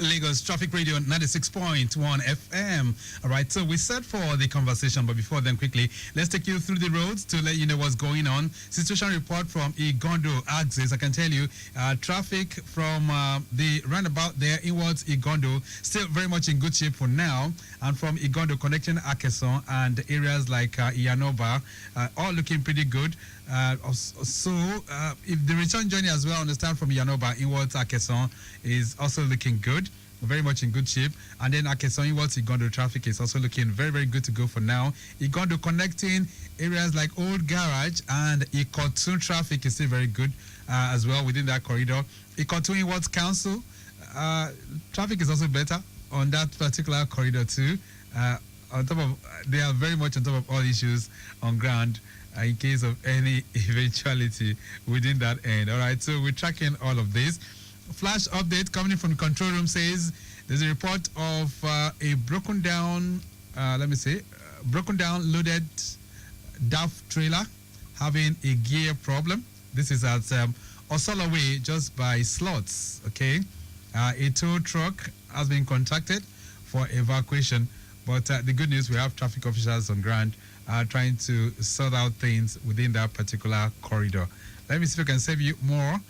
Lagos Traffic Radio 96.1 FM. All right, so we set for the conversation, but before then, quickly, let's take you through the roads to let you know what's going on. Situation report from Igondo axis. I can tell you, traffic from the roundabout there inwards Igondo still very much in good shape for now, and from Igondo connecting Akeson and areas like Iyanoba, all looking pretty good. If the return journey as well, understand from Iyanoba inwards Akeson is also looking good, very much in good shape. And then Akeson inwards Igondo traffic is also looking very, very good to go for now. Igondo connecting areas like Old Garage and Ikotun traffic is still very good as well within that corridor. Ikotun inwards Council traffic is also better on that particular corridor too. On top of, they are very much on top of all issues on ground in case of any eventuality within that end. All right, so we're tracking all of this. Flash update coming in from the control room says there's a report of a broken down loaded DAF trailer having a gear problem. This is at Osolaway, just by Slots. Okay, a tow truck has been contacted for evacuation, but the good news, we have traffic officers on ground trying to sort out things within that particular corridor. Let me see if I can save you more.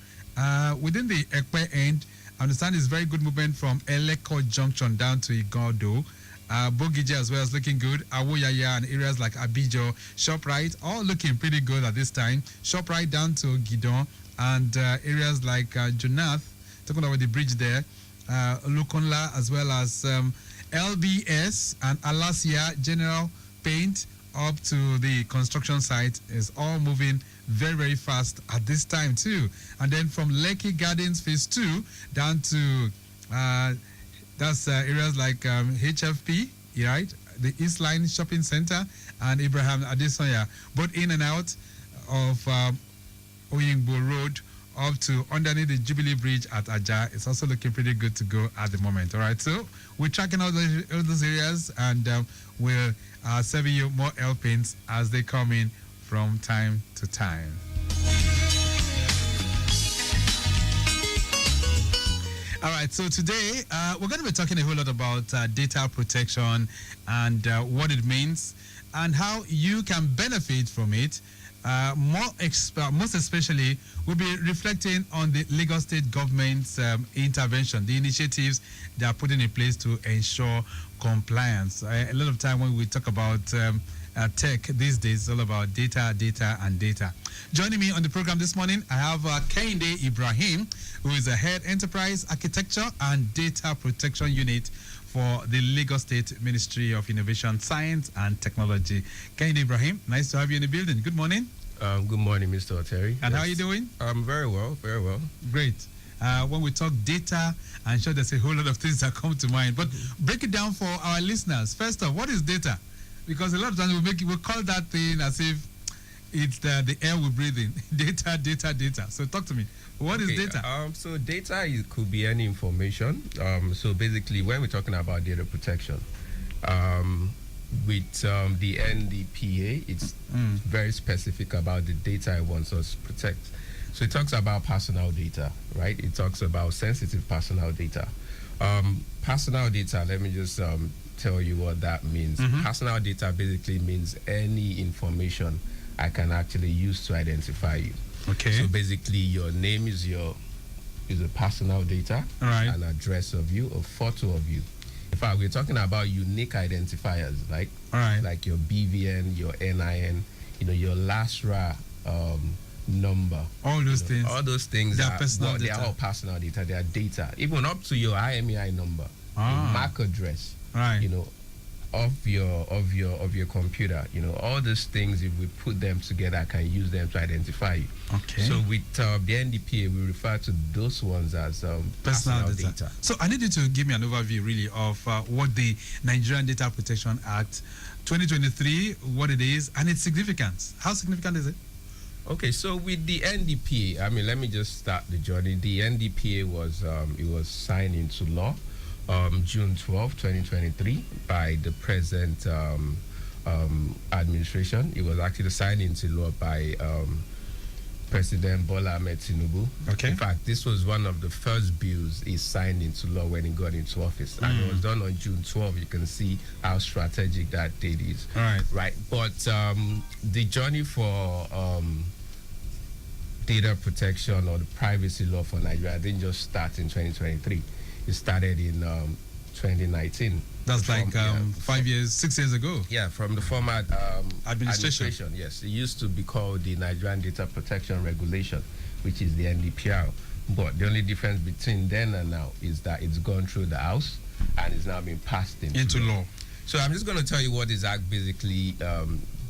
Within the Ekpe end, I understand it's very good movement from Eleko Junction down to Igondo. Bogije as well is looking good. Awoyaya and areas like Abijo, ShopRite, all looking pretty good at this time. ShopRite down to Gidon and areas like Jonath, talking about the bridge there. Lukonla as well as LBS and Alasia General Paint up to the construction site is all moving very, very fast at this time too. And then from Lekki Gardens Phase 2 down to that's areas like HFP, right? The East Line Shopping Center and Abraham Adesoya, both in and out of Oyingbo Road up to underneath the Jubilee Bridge at Aja. It's also looking pretty good to go at the moment. All right, so we're tracking all those areas, and we'll serving you more L-pins as they come in from time to time. All right, so today we're going to be talking a whole lot about data protection and what it means and how you can benefit from it. Most especially, we'll be reflecting on the Lagos State government's intervention, the initiatives they are putting in place to ensure compliance. A lot of time when we talk about tech these days, it's all about data, and data. Joining me on the program this morning, I have Kehinde Ibrahim, who is the Head Enterprise Architecture and Data Protection Unit for the Lagos State Ministry of Innovation, Science and Technology. Kehinde Ibrahim, nice to have you in the building. Good morning. Good morning, Mr. Oteri. And how are you doing? Very well, very well. Great. When we talk data, I'm sure there's a whole lot of things that come to mind. But break it down for our listeners. First off, what is data? Because a lot of times we call that thing as if it's the air we breathe in. Data. So talk to me. What is data? So data could be any information. So basically, when we're talking about data protection, with the NDPA, it's very specific about the data it wants us to protect. So it talks about personal data, right? It talks about sensitive personal data. Personal data, let me just tell you what that means. Personal data basically means any information I can actually use to identify you. Okay. So basically, your name is a personal data, all right, an address of you, a photo of you. In fact, we're talking about unique identifiers, like like your BVN, your NIN, your LASRA number. All those things. All those things they are personal data. They are all personal data. They are data, even up to your IMEI number, your MAC address. Right. Of your computer, all those things, if we put them together, I can use them to identify you. Okay. So with the NDPA, we refer to those ones as personal data. So I need you to give me an overview, really, of what the Nigerian Data Protection Act 2023, what it is, and its significance. How significant is it? Okay, so with the NDPA, let me just start the journey. The NDPA was signed into law June 12, 2023 by the present administration. It was actually signed into law by President Bola Ahmed Tinubu. Okay. In fact, this was one of the first bills he signed into law when he got into office. And it was done on June 12. You can see how strategic that date is. All right. Right. But the journey for data protection or the privacy law for Nigeria didn't just start in 2023. It started in 2019. That's like 5 years, 6 years ago. Yeah, from the former administration. Yes, it used to be called the Nigerian Data Protection Regulation, which is the NDPA. But the only difference between then and now is that it's gone through the House and it's now been passed into law. So I'm just going to tell you what this act basically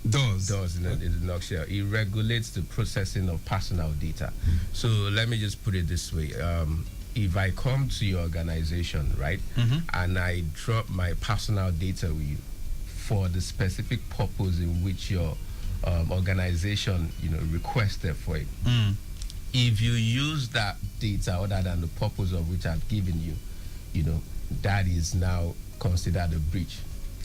does in a nutshell. It regulates the processing of personal data. So let me just put it this way. If I come to your organization, right, and I drop my personal data with you for the specific purpose in which your organization, requested for it, if you use that data other than the purpose of which I've given you, that is now considered a breach.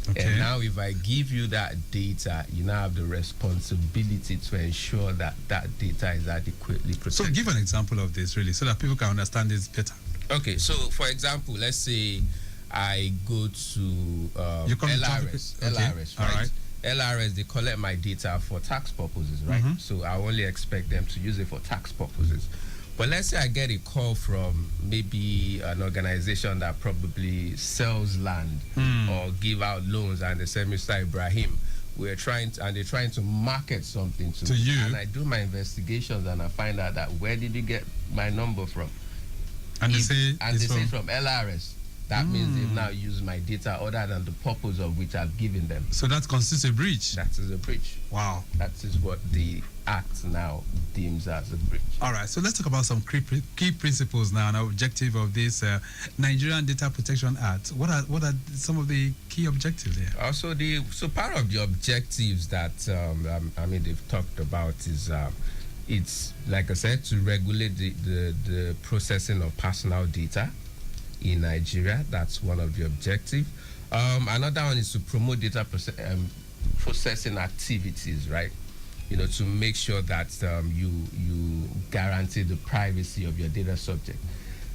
Okay. And now if I give you that data, you now have the responsibility to ensure that that data is adequately protected. So give an example of this, really, so that people can understand this better. Okay, so for example, let's say I go to LRS, okay. LRS, right? All right. LRS, they collect my data for tax purposes, right? So I only expect them to use it for tax purposes. But let's say I get a call from maybe an organization that probably sells land or give out loans, and they say, Mr. Ibrahim, they're trying to market something to me. you. And I do my investigations and I find out that where did you get my number from? And they say it's from LRS. That means they've now used my data other than the purpose of which I've given them. So that constitutes a breach. That is a breach. Wow. That is what the Act now deems as a breach. All right, so let's talk about some key principles now and objective of this Nigerian Data Protection Act. What are some of the key objectives there? So part of the objectives that they've talked about is it's, like I said, to regulate the processing of personal data in Nigeria. That's one of the objectives. Another one is to promote data processing activities, right? To make sure that you guarantee the privacy of your data subject.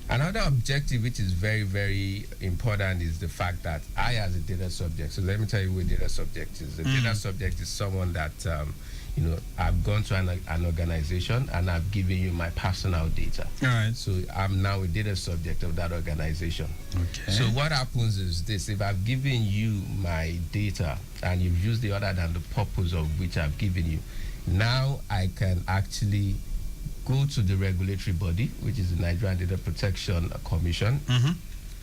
Another objective, which is very, very important, is the fact that I, as a data subject, so let me tell you what a data subject is. A data subject is someone that, I've gone to an organization and I've given you my personal data. All right. So I'm now a data subject of that organization. Okay. So what happens is this: if I've given you my data and you've used it other than the purpose of which I've given you, now I can actually go to the regulatory body, which is the Nigerian Data Protection Commission,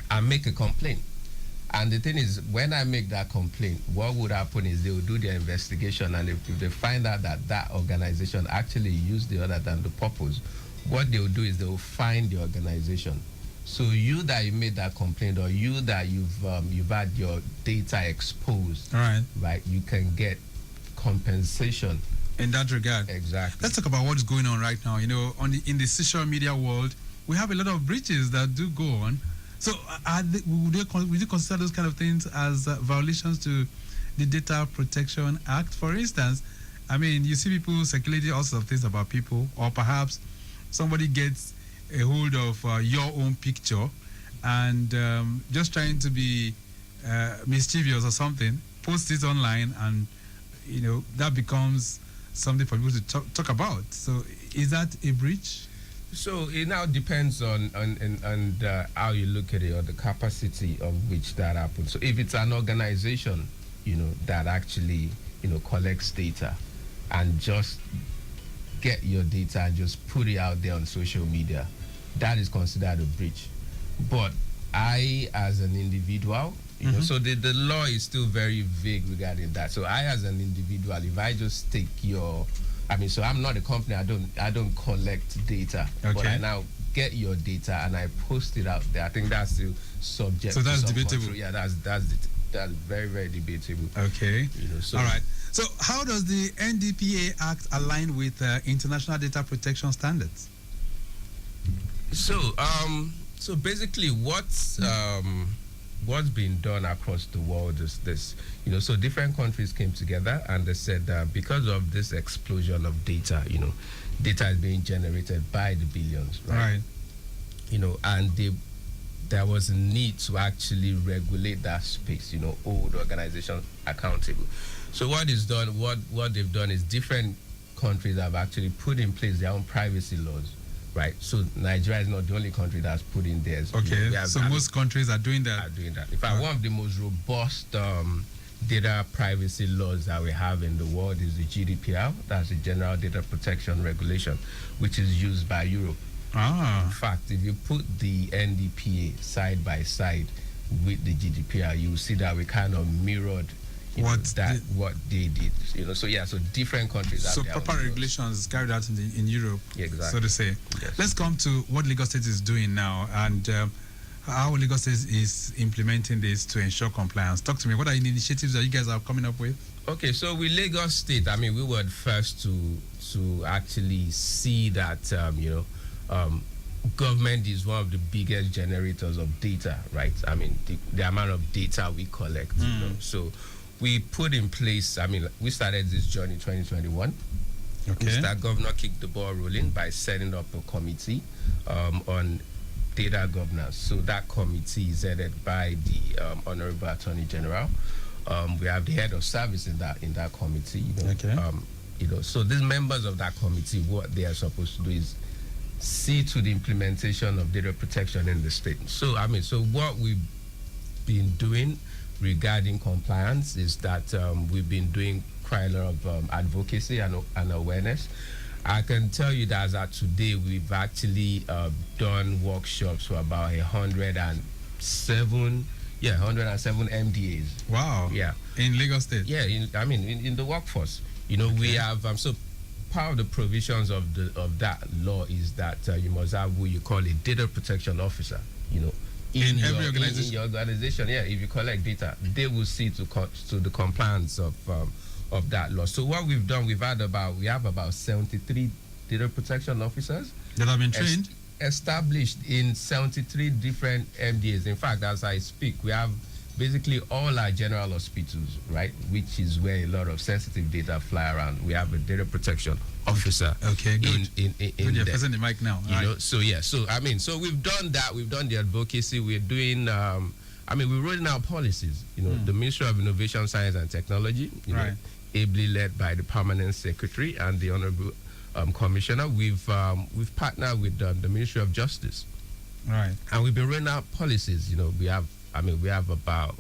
and make a complaint. And the thing is, when I make that complaint, what would happen is they will do their investigation, and if they find out that that organization actually used it other than the purpose, what they will do is they will fine the organization. So you that you made that complaint, or you that you've had your data exposed, right, you can get compensation in that regard. Exactly. Let's talk about what's going on right now. In the social media world, we have a lot of breaches that do go on. So would you consider those kind of things as violations to the Data Protection Act? For instance, you see people circulating all sorts of things about people, or perhaps somebody gets a hold of your own picture and just trying to be mischievous or something, posts it online, and that becomes something for people to talk about. So is that a breach? So it now depends on how you look at it, or the capacity of which that happens. So if it's an organization, that actually, collects data and just get your data and just put it out there on social media, that is considered a breach. But I, as an individual, so the law is still very vague regarding that. So I, as an individual, if I just take so I'm not a company, I don't collect data, but I now get your data and I post it out there. I think that's still subject to some debatable. Control. Yeah, that's very, very debatable. Okay. So all right. So how does the NDPA Act align with international data protection standards? So basically what's been done across the world is this, so different countries came together and they said because of this explosion of data, data is being generated by the billions, right? Right. You know, and there was a need to actually regulate that space, you know, hold organizations accountable. So what is done, what they've done is different countries have actually put in place their own privacy laws, right? So Nigeria is not the only country that's put in theirs. Okay, You know, so most countries are doing that. In fact, one of the most robust data privacy laws that we have in the world is the GDPR. That's the General Data Protection Regulation, which is used by Europe. In fact, if you put the NDPA side by side with the GDPR, you will see that we kind of mirrored what they did. You know, so different countries have so their proper own laws. regulations carried out in Europe, Exactly. so to say. Yes. Let's come to what Lagos State is doing now and how Lagos State is implementing this to ensure compliance. Talk to me. What are the initiatives that you guys are coming up with? Okay, so with Lagos State, I mean, we were the first to actually see that government is one of the biggest generators of data, right? I mean, the amount of data we collect. You know? So we put in place, I mean, we started this journey 2021. Okay. Governor kicked the ball rolling by setting up a committee on data governance. So that committee is headed by the Honorable Attorney General. We have the head of service in that committee. So these members of that committee, what they are supposed to do is see to the implementation of data protection in the state. So what we've been doing regarding compliance is that we've been doing quite a lot of advocacy and awareness. I can tell you that as of today, we've actually done workshops for about 107 MDAs. Wow. Yeah. In Lagos State. Yeah. In the workforce. You know, we have so part of the provisions of that law is that you must have what you call a data protection officer. You know, in every organization. In your organization, yeah. If you collect data, they will see to the compliance of that law. So what we've done, we have about 73 data protection officers that have been trained, established in 73 different MDAs. In fact, as I speak, we have basically all our general hospitals, right, which is where a lot of sensitive data fly around. We have a data protection officer. Okay, good. You're pressing the mic now. You know, so yeah, so we've done that. We've done the advocacy. We're doing. We're rolling out policies. You know, the Ministry of Innovation, Science and Technology. You know, ably led by the Permanent Secretary and the Honorable Commissioner. We've partnered with the Ministry of Justice. Right. And we've been rolling out policies. You know, we have about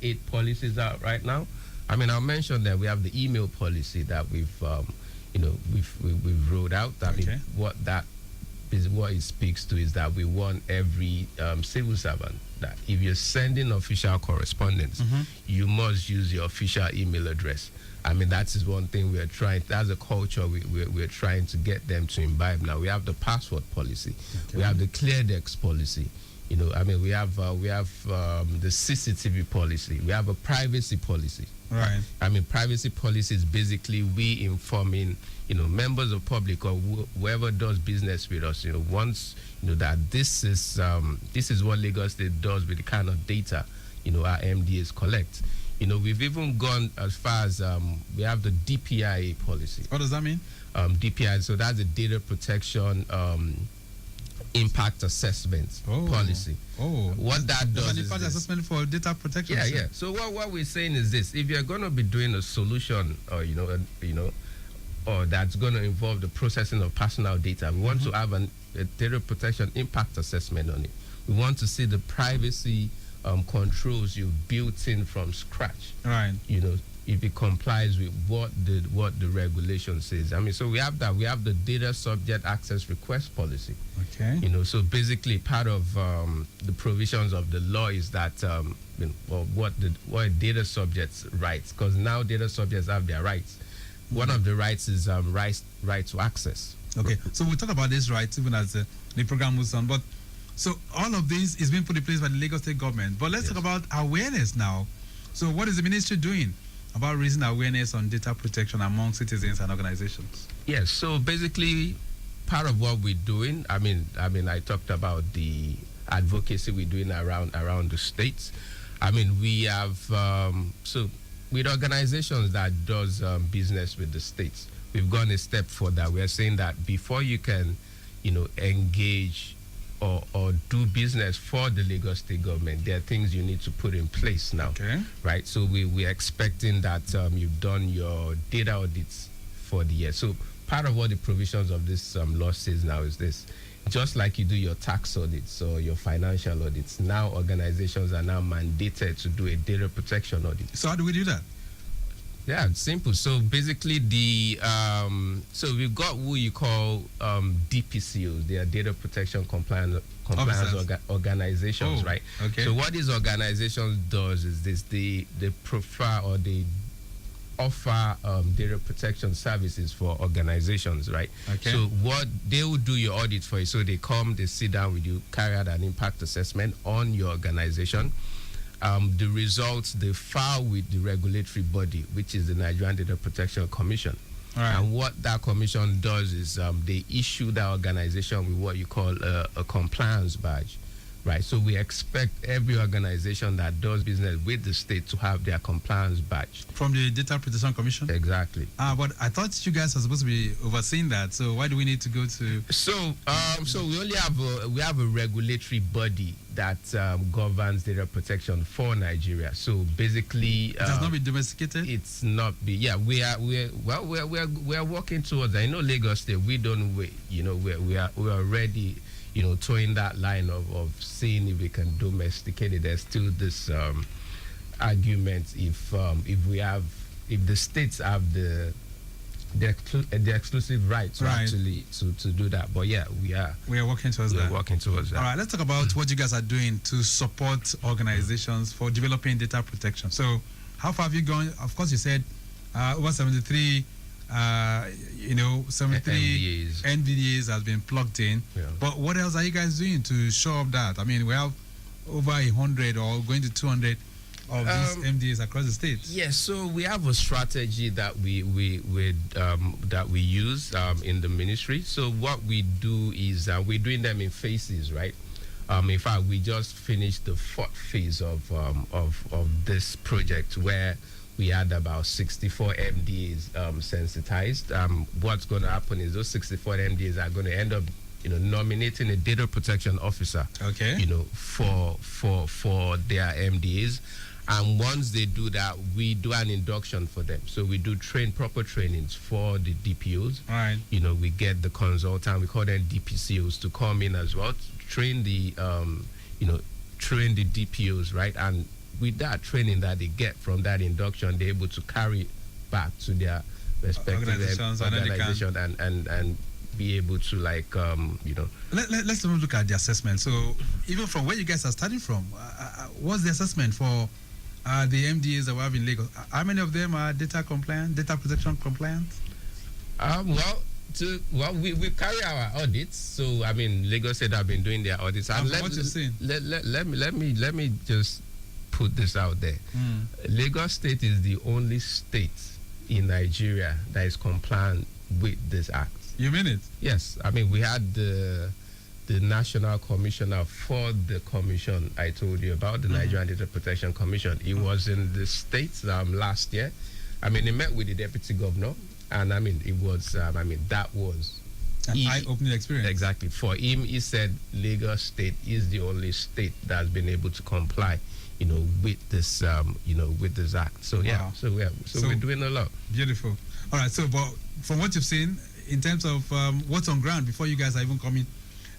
8 policies out right now. I mean, I'll mention that we have the email policy that we've rolled out. I mean, what it speaks to is that we want every civil servant that if you're sending official correspondence, you must use your official email address. I mean, that is one thing we're trying. That's a culture we're trying to get them to imbibe now. We have the password policy. We have the ClearDex policy. You know, I mean, we have the CCTV policy. We have a privacy policy. Right. I mean, privacy policy is basically we informing, you know, members of public or whoever does business with us, you know, once, you know, that this is what Lagos State does with the kind of data, you know, our MDAs collect. You know, we've even gone as far as we have the DPIA policy. What does that mean? DPIA, so that's the data protection impact assessment policy. What that does is impact assessment for data protection. Yeah. So what we're saying is this: if you're going to be doing a solution, or or that's going to involve the processing of personal data, we want to have a data protection impact assessment on it. We want to see the privacy controls you've built in from scratch. Right. You know, if it complies with what the regulation says. I mean, so we have that. We have the data subject access request policy. Okay. You know, so basically part of the provisions of the law is that what data subjects' rights, because now data subjects have their rights. One of the rights is right to access. Okay. So we'll talk about these rights even as the program moves on. But so all of this is being put in place by the Lagos State government. But let's talk about awareness now. So what is the ministry doing about raising awareness on data protection among citizens and organizations? Yes, so basically part of what we're doing, I mean I talked about the advocacy we're doing around the states. I mean, we have so with organizations that does business with the states, we've gone a step further. We're saying that before you can, engage or do business for the Lagos State government, there are things you need to put in place now. Okay. Right? So we're expecting that you've done your data audits for the year. So part of what the provisions of this law says now is this. Just like you do your tax audits or your financial audits, now organizations are now mandated to do a data protection audit. So how do we do that? Yeah, it's simple. So basically, so we've got who you call DPCOs. They are data protection compliance organizations, right? Okay. So what these organizations does is this: they prefer or they offer data protection services for organizations, right? Okay. So what they will do your audit for you. So they come, they sit down with you, carry out an impact assessment on your organization. The results they file with the regulatory body, which is the Nigerian Data Protection Commission. All right. And what that commission does is they issue that organization with what you call a compliance badge, right? So we expect every organization that does business with the state to have their compliance badge. From the Data Protection Commission? Exactly. But I thought you guys are supposed to be overseeing that. So why do we need to go to? So we only have a regulatory body that governs data protection for Nigeria. So basically, It has not been domesticated. It's not be. Yeah, we're working towards that. Lagos State. We don't wait. We're already towing that line of seeing if we can domesticate it. There's still this argument if the states have the exclusive right to actually to do that. But yeah, we are working towards that. We're working towards that. All right, let's talk about what you guys are doing to support organizations for developing data protection. So how far have you gone? Of course, you said over 73 73 NVDAs has been plugged in. Yeah. But what else are you guys doing to show up that? I mean, we have over 100 or going to 200 of these MDAs across the states. Yes, so we have a strategy that we use in the ministry. So what we do is we're doing them in phases, right? In fact, we just finished the 4th phase of this project where we had about 64 MDAs sensitized. What's going to happen is those 64 MDAs are going to end up, nominating a data protection officer. Okay. For their MDAs, and once they do that, we do an induction for them. So we do proper trainings for the DPOs. All right. We get the consultant, we call them DPCOs, to come in as well, to train the train the DPOs, right? And with that training that they get from that induction, they're able to carry back to their respective organization and be able to Let's look at the assessment. So even from where you guys are starting from, what's the assessment for the MDAs that we have in Lagos? How many of them are data protection compliant? We carry our audits. So I mean, Lagos State have been doing their audits. And let me just put this out there. Lagos State is the only state in Nigeria that is compliant with this act. You mean it? Yes. I mean, we had the national commissioner for the commission I told you about, the Nigerian Data Protection Commission. He was in the States last year. I mean, he met with the deputy governor, and I mean, it was, that was an eye-opening experience. Exactly. For him, he said Lagos State is the only state that's been able to comply, with this, with this act. So yeah, so we're doing a lot. Beautiful. All right. So, but from what you've seen, in terms of what's on ground before you guys are even coming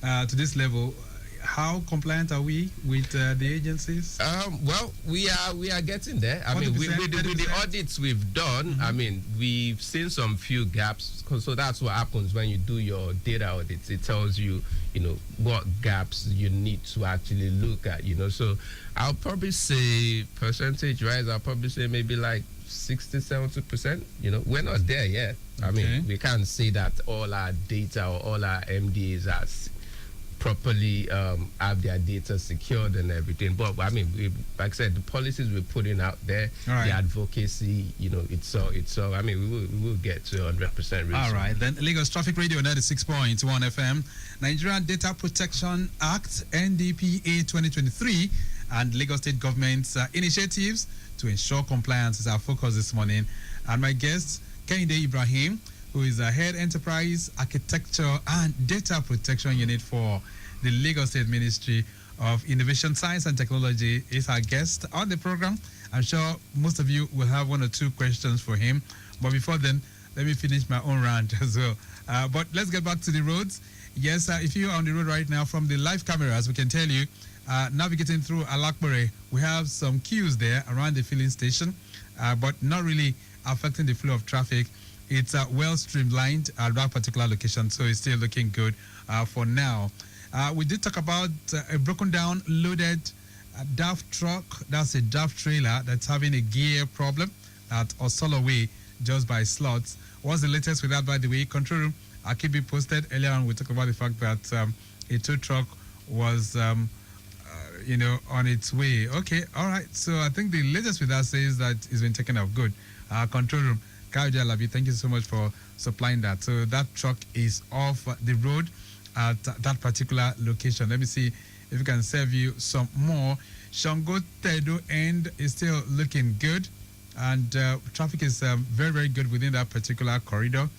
to this level, how compliant are we with the agencies? Well, we are getting there. I mean, with the audits we've done, I mean, we've seen some few gaps. So that's what happens when you do your data audits. It tells you, what gaps you need to actually look at. So I'll probably say percentage-wise, I'll probably say maybe like 60-70%. We're not there yet. I mean, we can't say that all our data or all our MDAs are properly have their data secured and everything. But I mean, like I said, the policies we're putting out there, the advocacy, it's all. I mean, we will get to 100%. All right, then Lagos Traffic Radio 96.1 FM, Nigerian Data Protection Act NDPA 2023, and Lagos State government's initiatives to ensure compliance is our focus this morning. And my guest, Kehinde Ibrahim, who is a head enterprise, architecture, and data protection unit for the Lagos State Ministry of Innovation, Science, and Technology, is our guest on the program. I'm sure most of you will have one or two questions for him. But before then, let me finish my own rant as well. But let's get back to the roads. Yes, if you are on the road right now, from the live cameras, we can tell you, navigating through Alakbore, we have some queues there around the filling station, but not really affecting the flow of traffic. It's well streamlined at that particular location, so it's still looking good for now. We did talk about a broken down, loaded DAF truck. That's a DAF trailer that's having a gear problem at Osoloway, just by Slots. What's the latest with that, by the way? Control room, I'll keep it posted. Earlier on, we talked about the fact that a tow truck was, on its way. Okay, all right. So I think the latest with that says that it's been taken off. Good. Control room, Kaoja Labi, thank you so much for supplying that. So that truck is off the road at that particular location. Let me see if we can serve you some more. Shango Tedo end is still looking good, and traffic is very, very good within that particular corridor.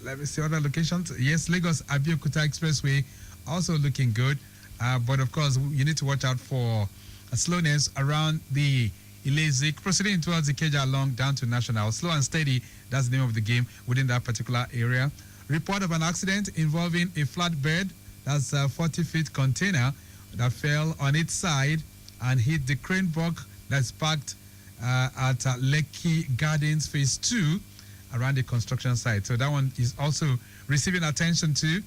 Let me see other locations. Yes, Lagos Abeokuta Expressway also looking good, but of course you need to watch out for slowness around the Ilezik, proceeding towards the Keja along down to National. Slow and steady, that's the name of the game within that particular area. Report of an accident involving a flatbed, that's a 40-feet container that fell on its side and hit the crane block that's parked at Lekki Gardens Phase 2 around the construction site. So that one is also receiving attention too.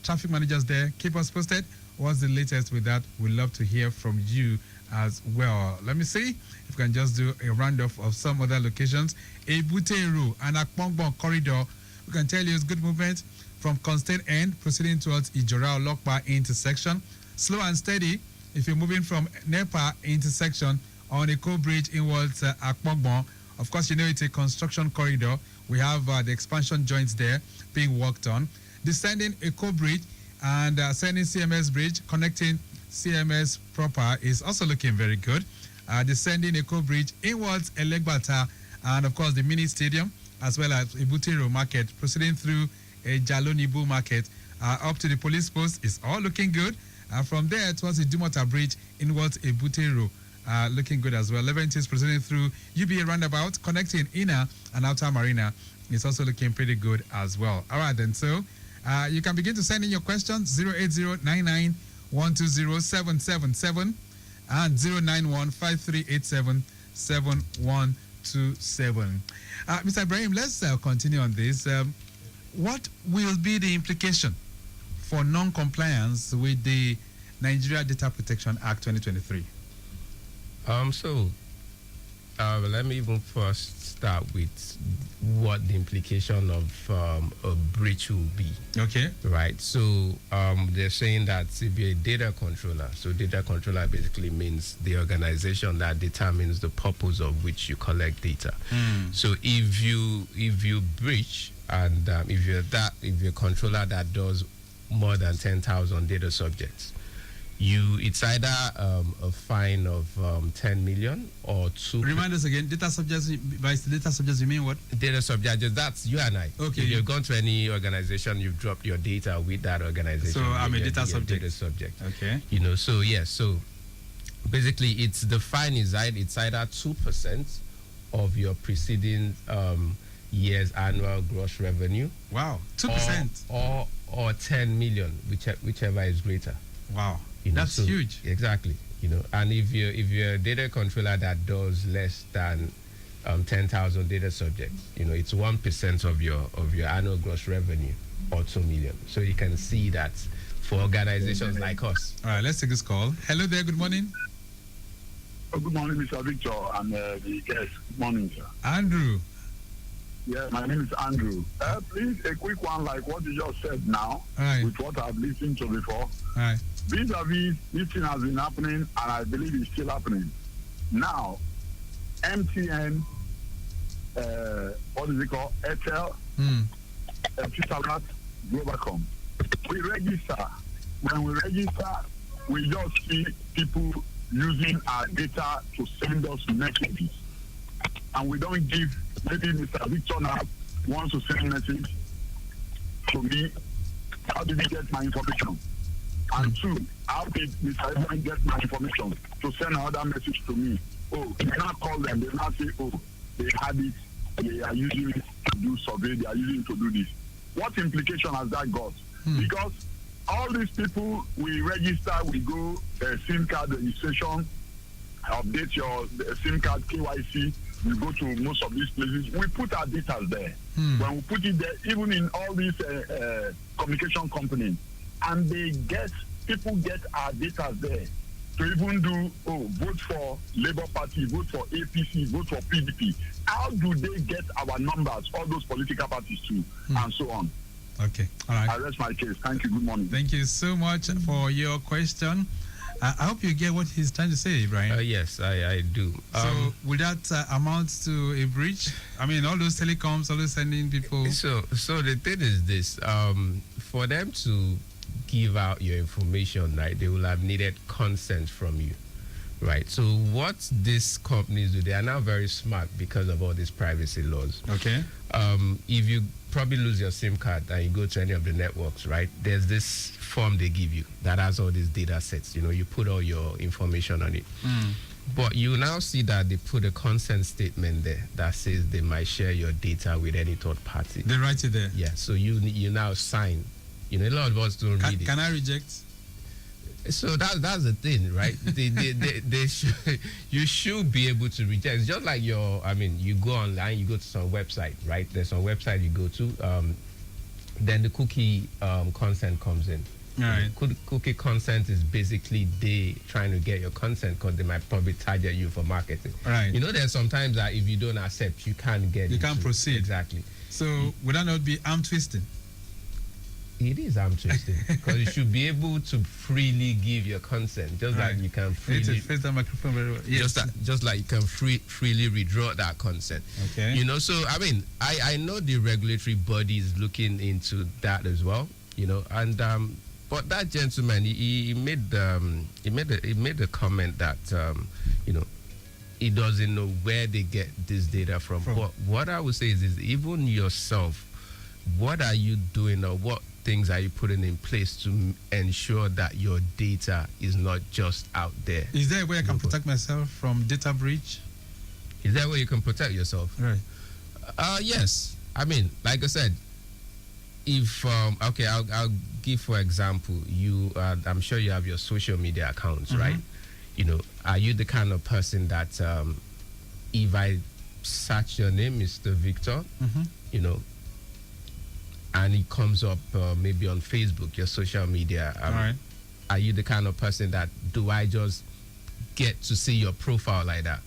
Traffic managers there, keep us posted. What's the latest with that? We'd love to hear from you as well. Let me see if we can just do a roundup of some other locations. Ebuteru and Akpongbon corridor, we can tell you it's good movement from Constant End proceeding towards Ijora Olokpa intersection. Slow and steady if you're moving from NEPA intersection on a co-bridge inwards Akpongbon. Of course, you know it's a construction corridor. We have the expansion joints there being worked on. Descending a co-bridge and ascending CMS bridge connecting CMS proper is also looking very good. Descending a co-bridge inwards Elegbata and of course the mini stadium, as well as Ibutiro market, proceeding through a Jalonibu market up to the police post is all looking good. From there towards the Dumota bridge inwards Ibutiro, looking good as well. Leventis proceeding through UBA roundabout, connecting inner and outer marina is also looking pretty good as well. All right then, so you can begin to send in your questions. 08099120777 and 09153877127. Mr. Ibrahim, let's continue on this. What will be the implication for non-compliance with the Nigeria Data Protection Act 2023? Let me even first start with what the implication of a breach will be. Okay. Right. So they're saying that if you're a data controller, so data controller basically means the organization that determines the purpose of which you collect data. So if you breach and if you're a controller that does more than 10,000 data subjects, it's either a fine of 10 million or 2. Remind us again, data subjects, by data subjects you mean what? Data subjects, that's you and I. Okay. If you've gone to any organization, you've dropped your data with that organization. So I'm a data subject. Data subject. Okay. So yes, so basically it's the fine is it's either 2% of your preceding year's annual gross revenue. Wow. 2%. Or 10 million, whichever is greater. Wow. That's huge. Exactly. And if you're a data controller that does less than 10,000 data subjects, it's 1% of your annual gross revenue, or 2 million. So you can see that for organizations like us. All right, let's take this call. Hello there. Good morning. Good morning, Mr. Victor, and the guest. Good morning, sir. Andrew. Yeah, my name is Andrew. Please, a quick one like what you just said now, with what I've listened to before. Vis-a-vis, this thing has been happening, and I believe it's still happening. Now, MTN, what is it called? Airtel, Etisalat, Globacom. We register. When we register, we just see people using our data to send us messages. And we don't give, maybe Mr. Victor now wants to send message to me, how did he get my information? And two, how did Mr. Edmund get my information to send another message to me? Oh, you cannot call them. They now say, oh, they had it. They are using it to do survey. They are using it to do this. What implication has that got? Because all these people, we register, we go SIM card registration, update your SIM card KYC. We go to most of these places. We put our data there. When we put it there, even in all these communication companies, and people get our data there to even do, vote for Labour Party, vote for APC, vote for PDP. How do they get our numbers, all those political parties too, and so on? Okay, all right. I rest my case. Thank you. Good morning. Thank you so much for your question. I hope you get what he's trying to say, Brian. Yes, I do. So will that amount to a breach? I mean, all those telecoms, all those sending people. So the thing is this: for them to give out your information, right, they will have needed consent from you, right? So what these companies do, they are now very smart because of all these privacy laws. Okay. If you probably lose your SIM card and you go to any of the networks, right, there's this form they give you that has all these data sets. You put all your information on it. But you now see that they put a consent statement there that says they might share your data with any third party. They write it there. Yeah, so you now sign. A lot of us don't read it. Can I reject? So that's the thing, right? You should be able to reject. It's just like you go online, you go to some website, right? There's some website you go to, then the cookie consent comes in. All right. Cookie consent is basically they trying to get your consent because they might probably target you for marketing. Right. There's sometimes that if you don't accept, you can't get. You can't proceed. Exactly. So would that not be arm twisting? It is arm twisting because you should be able to freely give your consent, just like you can freely. Face the microphone very well. Yes. Just like you can freely withdraw that consent. Okay. So I know the regulatory body is looking into that as well. And but that gentleman he made a comment that he doesn't know where they get this data from. But what I would say is even yourself, what are you doing or what things are you putting in place to ensure that your data is not just out there? Is there a way I can protect myself from data breach? Is there a way you can protect yourself? Right. Yes. Like I said, if I'll give for example, I'm sure you have your social media accounts, right? Are you the kind of person that if I search your name, Mr. Victor, and it comes up maybe on Facebook, your social media, right. Are you the kind of person that do I just get to see your profile like that?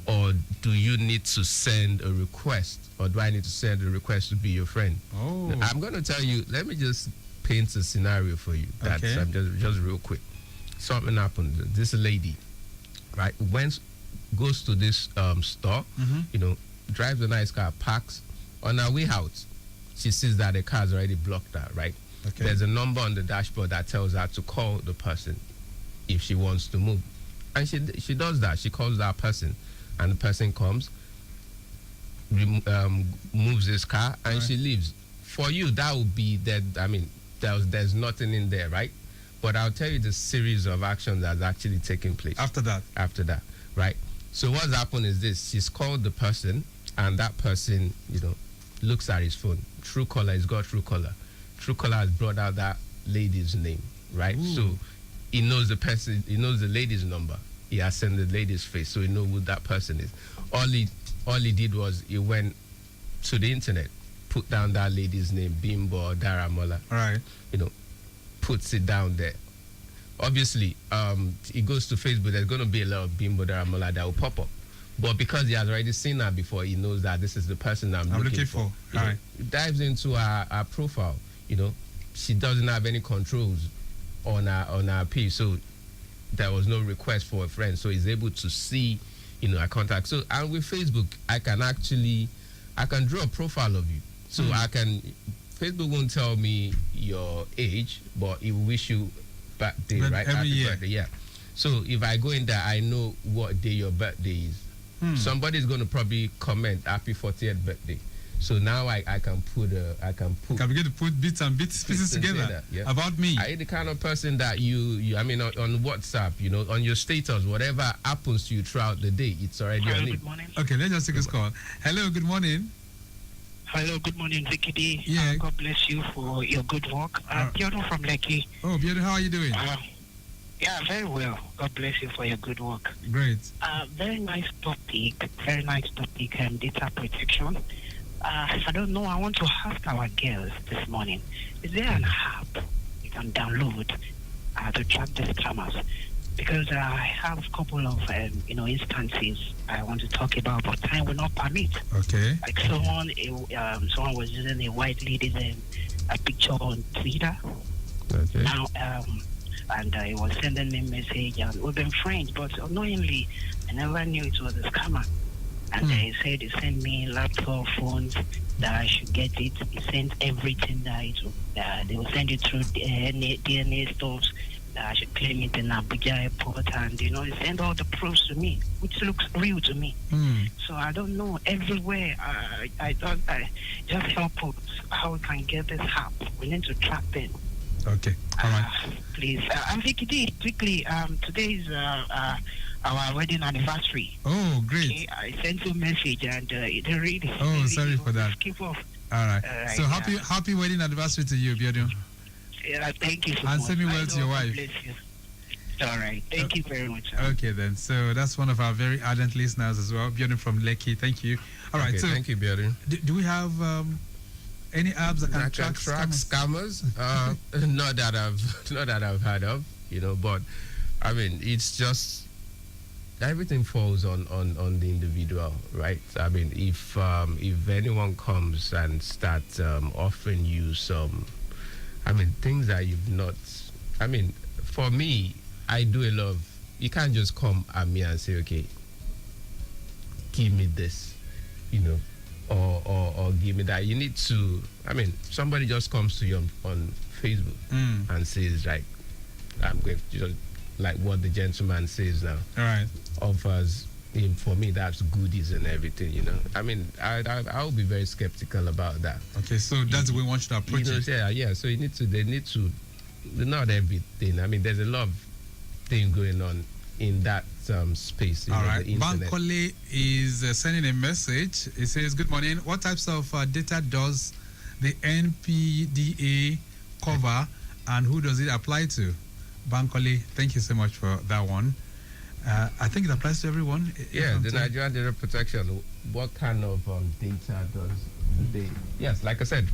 Or do you need to send a request? Or do I need to send a request to be your friend? Oh. I'm going to tell you, let me just paint a scenario for you. That's just real quick. Something happened. This lady, right, goes to this store, drives a nice car, parks. On her way out, she sees that the car's already blocked her, right? Okay. There's a number on the dashboard that tells her to call the person if she wants to move. And she does that. She calls that person, and the person comes, moves his car, and she leaves. For you, that would be that. There's nothing in there, right? But I'll tell you the series of actions that's actually taking place after that, right? So what's happened is this: she's called the person, and that person, looks at his phone. Truecaller, he's got Truecaller. Truecaller has brought out that lady's name, right? Ooh. So he knows the person, he knows the lady's number. He has sent the lady's face, so he knows who that person is. All he did was he went to the internet, put down that lady's name, Bimbo Daramola. All right. Puts it down there. Obviously, he goes to Facebook, there's going to be a lot of Bimbo Daramola that will pop up. But because he has already seen her before, he knows that this is the person I'm looking for. All right. He dives into her profile. She doesn't have any controls on her page, so there was no request for a friend. So he's able to see, her contact. So, and with Facebook, I can draw a profile of you. So Facebook won't tell me your age, but it will wish you birthday, right? Every year. Birthday, yeah. So if I go in there, I know what day your birthday is. Somebody's going to probably comment happy 40th birthday. So now I can put Can begin to put bits and pieces together yeah. about me. Are you the kind of person that you I mean, on WhatsApp, on your status, whatever happens to you throughout the day, it's already Hello, on it. good morning. Okay, let's just take this call. Hello, good morning. Hello, good morning, Vicky D. Yeah. God bless you for your good work. Bjorn from Lekki. Oh, Bjorn, how are you doing? Yeah, very well. God bless you for your good work. Great. Very nice topic. Data protection. If I don't know, I want to ask our girls this morning, is there an app you can download to track the scammers? Because I have a couple of instances I want to talk about, but time will not permit. Okay. Like someone was using a white lady's a picture on Twitter. Okay. Now, and he was sending me a message, and we've been friends, but unknowingly, I never knew it was a scammer. And he said he sent me laptop, phones, that I should get it. He sent everything that they will send it through DNA stuff, that I should claim it in Abuja airport, and he sent all the proofs to me, which looks real to me. So I don't know, everywhere, I thought just help us how we can get this app. We need to track them. Okay, all right. Please, and Vicky D, quickly, today is our wedding anniversary. Oh, great. Okay, I sent you a message and it didn't read it. Oh, sorry for that. Skip off. All right. So happy wedding anniversary to you, Bjorn. Yeah, thank you so much. And much. send me well to your wife. Bless you. All right. Thank you very much. Okay, then. So that's one of our very ardent listeners as well, Bjorn from Lekki. Thank you. All right. Okay, so thank you, Bjorn. Do we have any apps that can track scammers? Not that I've heard of, but I mean, it's just everything falls on the individual, right? I mean, if anyone comes and starts offering you some, I mean, things that you've not, I mean, for me, I do a lot of, you can't just come at me and say, okay, give me this, or give me that. You need to, I mean, somebody just comes to you on Facebook and says, like, I'm going to just, like what the gentleman says now. All right. Offers, for me, that's goodies and everything, I mean, I'll be very skeptical about that. Okay, so that's the way we want to approach it. Yeah, so they need to, not everything. I mean, there's a lot of things going on in that space. All right. Bankole is sending a message. It says, good morning. What types of data does the NPDA cover, and who does it apply to? Bankole, thank you so much for that one. I think it applies to everyone. Yeah, the Nigerian Data Protection. What kind of data does they? Yes, like I said,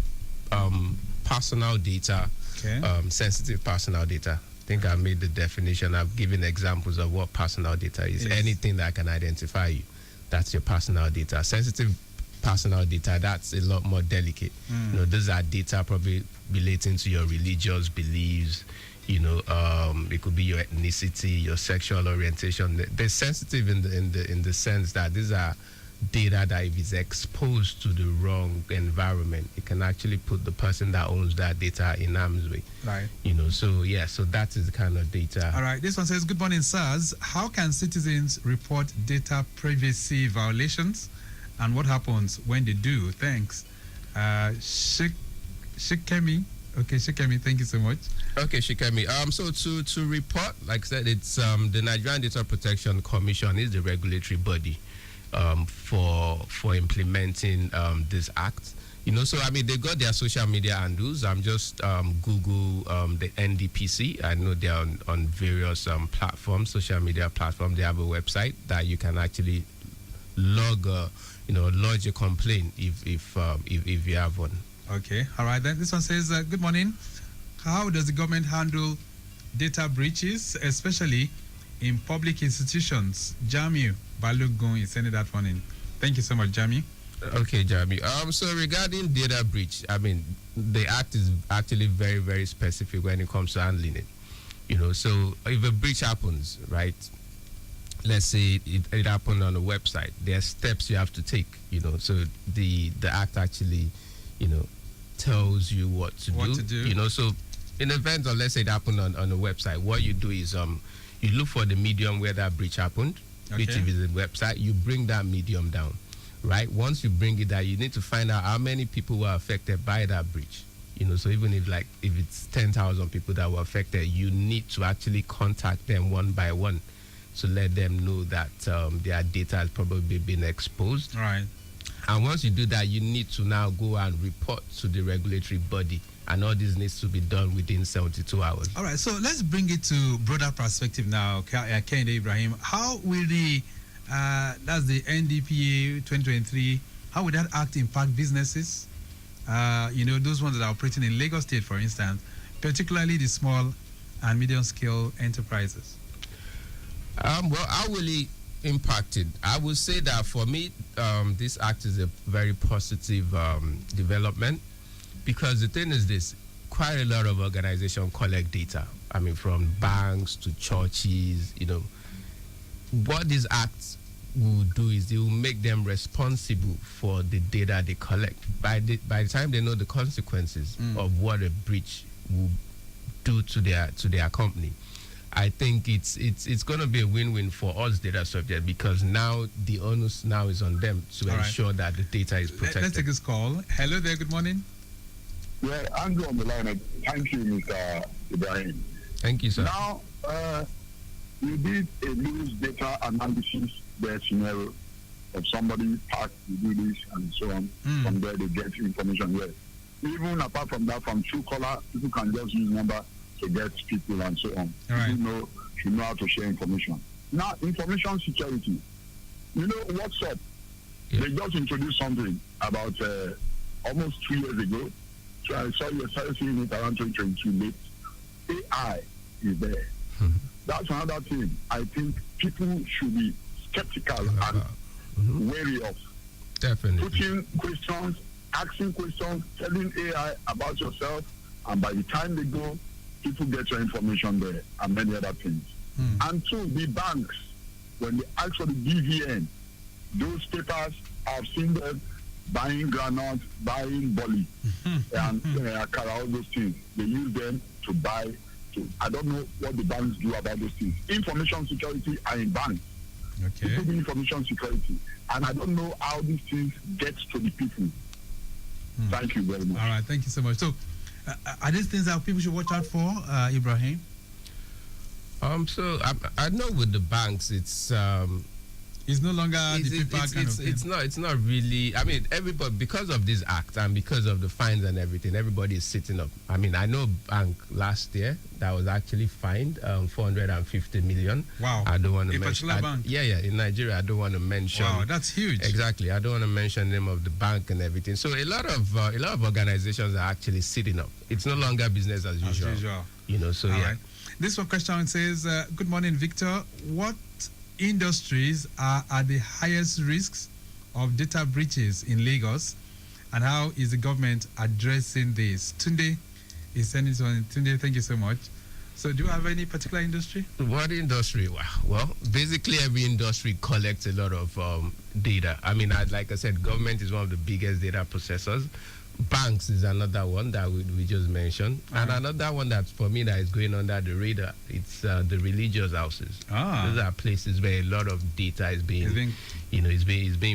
personal data, okay. Sensitive personal data. I think I made the definition. I've given examples of what personal data is. Yes. Anything that can identify you, that's your personal data. Sensitive personal data, that's a lot more delicate. Those are data probably relating to your religious beliefs. It could be your ethnicity, your sexual orientation. They're sensitive in the sense that these are data that if it's exposed to the wrong environment, it can actually put the person that owns that data in harm's way. Right. So that is the kind of data. All right. This one says, good morning, sirs. How can citizens report data privacy violations, and what happens when they do? Thanks. Shikemi. Okay, Shikemi, thank you so much. Okay, Shikemi. So to report, like I said, it's the Nigerian Data Protection Commission is the regulatory body for implementing this act. So I mean, they got their social media handles. I'm just Google the NDPC. I know they're on various platforms, social media platforms. They have a website that you can actually lodge a complaint if you have one. Okay, all right then. This one says, good morning. How does the government handle data breaches, especially in public institutions? Jamiu Balogun is sending that one in. Thank you so much, Jamiu. Okay, Jamiu. So regarding data breach, I mean, the act is actually very, very specific when it comes to handling it. So if a breach happens, right, let's say it happened on a website, there are steps you have to take, so the act actually, tells you what to do. So in event, or let's say it happened on a website, what you do is you look for the medium where that breach happened, which is the website, you bring that medium down. right? Once you bring it that, you need to find out how many people were affected by that breach. So even if it's 10,000 people that were affected, you need to actually contact them one by one to let them know that their data has probably been exposed. Right. And once you do that, you need to now go and report to the regulatory body, and all this needs to be done within 72 hours. All right, so let's bring it to broader perspective now, Kehinde Ibrahim. How will that's the NDPA 2023, how will that act impact businesses? Those ones that are operating in Lagos State, for instance, particularly the small and medium-scale enterprises? Well, how will it impact it? I would say that for me, this act is a very positive development, because the thing is this: quite a lot of organizations collect data. I mean, from banks to churches. What this act will do is it will make them responsible for the data they collect. By the time they know the consequences of what a breach will do to their company, I think it's going to be a win-win for us data subject, because now the onus now is on them to ensure that the data is protected. Let's take this call. Hello there. Good morning. Yeah, Andrew on the line. Thank you, Mr. Ibrahim. Thank you, sir. Now, you did a loose data analysis there scenario of somebody packed to do this and so on. From there, they get information. Yes. Even apart from that, from Truecaller, people can just use number to get people and so on. Right. You know how to share information. Now, information security. What's up? Yeah. They just introduced something about almost 2 years ago. So I saw you started seeing it around 2022 late. AI is there. That's another thing I think people should be skeptical and wary of. Definitely. Putting questions, asking questions, telling AI about yourself, and by the time they go, people get your information there and many other things. And two, the banks, when they ask for the BVN, those papers, I've seen them buying granite, buying bully, and akara, all those things. They use them to buy. I don't know what the banks do about those things. Information security are in banks. Okay. People do information security. And I don't know how these things get to the people. Thank you very much. All right, thank you so much. So, are these things that people should watch out for, Ibrahim? So I know with the banks, it's no longer the paper kind of thing. It's not really. I mean, everybody, because of this act and because of the fines and everything, everybody is sitting up. I mean, I know a bank last year that was actually fined 450 million. Wow. I don't want to mention. A particular bank? Yeah, in Nigeria, I don't want to mention. Wow, that's huge. Exactly. I don't want to mention the name of the bank and everything. So a lot of organizations are actually sitting up. It's no longer business as usual. So All yeah. right. This one question says, good morning, Victor. What industries are at the highest risks of data breaches in Lagos, and how is the government addressing this? Tunde is sending this one. Tunde, thank you so much. So do you have any particular industry? What industry? Well, basically every industry collects a lot of data. I mean, like I said, government is one of the biggest data processors. Banks is another one that we just mentioned. And another one that for me that is going under the radar, it's the religious houses. Those are places where a lot of data is being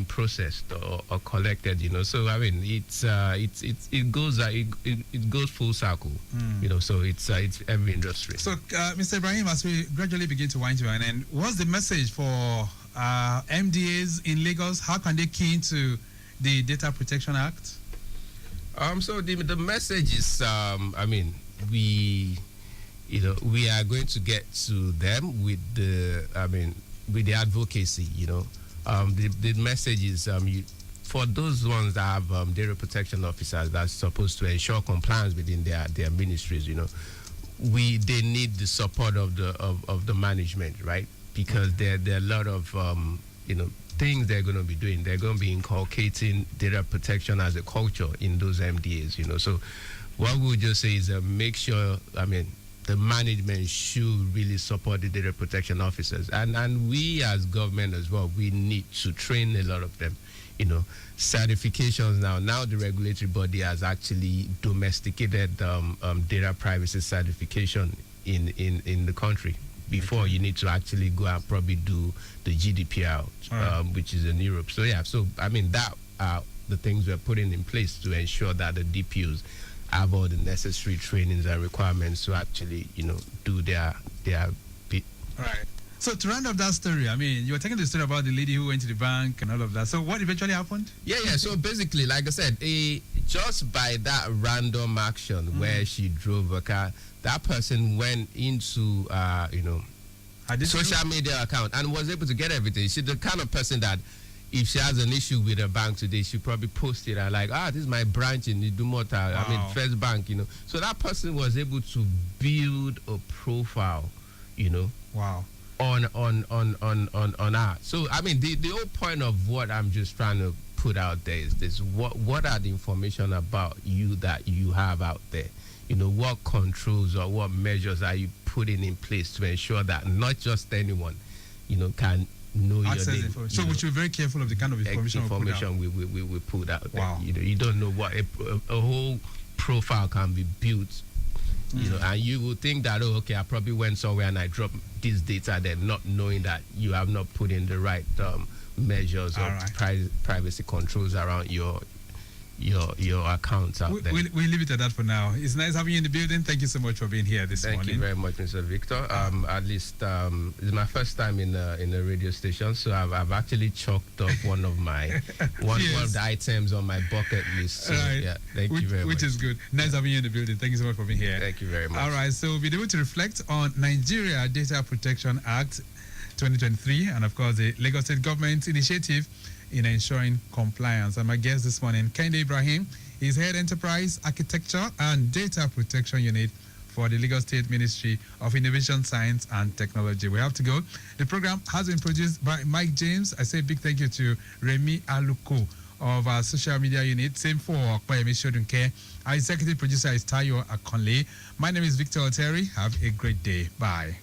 processed or collected. So I mean, it goes full circle. So it's every industry. So Mr. Ibrahim, as we gradually begin to wind to an end, what's the message for MDAs in Lagos? How can they key into the Data Protection Act? So the message is, we are going to get to them with the advocacy. The message is, for those ones that have data protection officers that's supposed to ensure compliance within their ministries. They need the support of the management, right? Because there are a lot of things they're going to be doing. They're going to be inculcating data protection as a culture in those MDAs, So what we would just say is make sure, the management should really support the data protection officers. And we as government as well, we need to train a lot of them. Certifications now the regulatory body has actually domesticated data privacy certification in the country. before you need to actually go and probably do the GDPR, which is in Europe. So yeah, so I mean that are the things we're putting in place to ensure that the DPOs have all the necessary trainings and requirements to actually, do their bit. Right. So to round up that story, I mean, you were telling the story about the lady who went to the bank and all of that. So what eventually happened? Yeah. So basically, like I said, just by that random action where she drove a car, that person went into, social media account and was able to get everything. She's the kind of person that if she has an issue with a bank today, she'll probably post it and like, this is my branch in Idumota, I mean, First Bank, So that person was able to build a profile, Wow. on her. So I mean the whole point of what I'm just trying to put out there is this: what are the information about you that you have out there? What controls or what measures are you putting in place to ensure that not just anyone can know access your name? Information. So we should be very careful of the kind of information we put out there. Wow. You don't know what a whole profile can be built. And you will think that, I probably went somewhere and I dropped this data there, not knowing that you have not put in the right measures or privacy controls around your accounts out there. We'll leave it at that for now. It's nice having you in the building. Thank you so much for being here this morning. Thank you very much, Mr. Victor. At least it's my first time in a radio station, so I've actually chalked up one of my one of the items on my bucket list. So, yeah, thank you very much. Which is good. Nice having you in the building. Thank you so much for being here. Thank you very much. All right, so we'll be able to reflect on Nigeria Data Protection Act 2023 and, of course, the Lagos State Government initiative in ensuring compliance. And my guest this morning, Kende Ibrahim, is Head Enterprise Architecture and Data Protection Unit for the Lagos State Ministry of Innovation, Science and Technology. We have to go. The program has been produced by Mike James. I say a big thank you to Remy Aluko of our social media unit. Same for Kwayemi Shodunke. Our executive producer is Tayo Akonle. My name is Victor Oteri. Have a great day. Bye.